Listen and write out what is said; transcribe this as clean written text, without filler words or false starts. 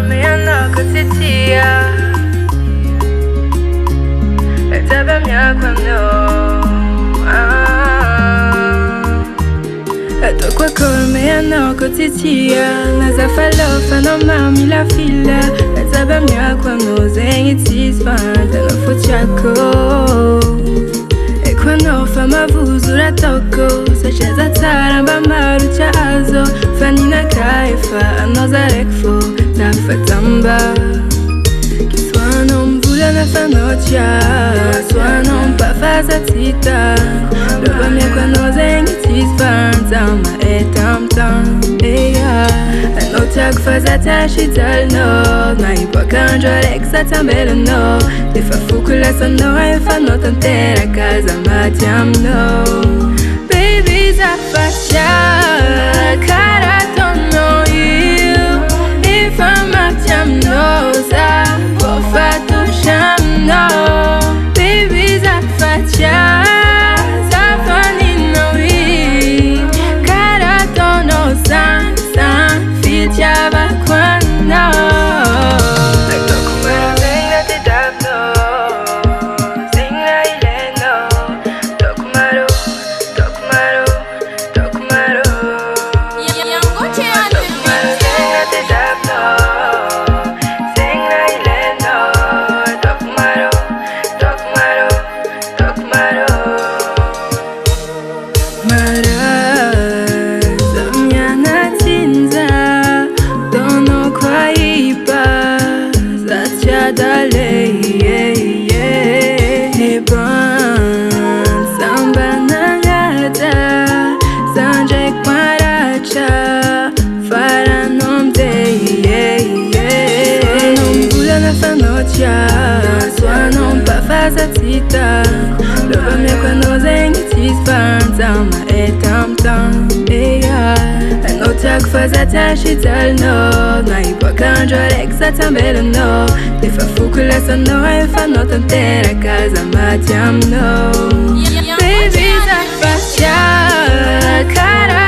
me and I could sit here. Let's have a me and I could sit here. Let's have a love and a mammy la fila. Let's have a no saying it is fun. Then a foot chaco. Quando fama vuzura toko such as a taramba marucha azo fanina kaifa anoza rekfo tafatamba kiswano mvula na fanocha swano mpafaza tita loba mia kwano zengi tisfanta ma etamtam eya anocha kufaza tashi talno na ipokanjo reksa tambelo no if a fukula sono if a notantera casa matiam no baby's a fascia cara don't know you if I'm matiam no sa pofato sham no baby's a fascia sa funny no we cara don't know san fit yava quando swano mpafaza tita loba mia kwano zengi tisfanta ma etamtam eya anota kufaza tashi talno na ipokanjo reksa tambelo no if a fukula sono if a notantera casa matiam no baby's a fascia cara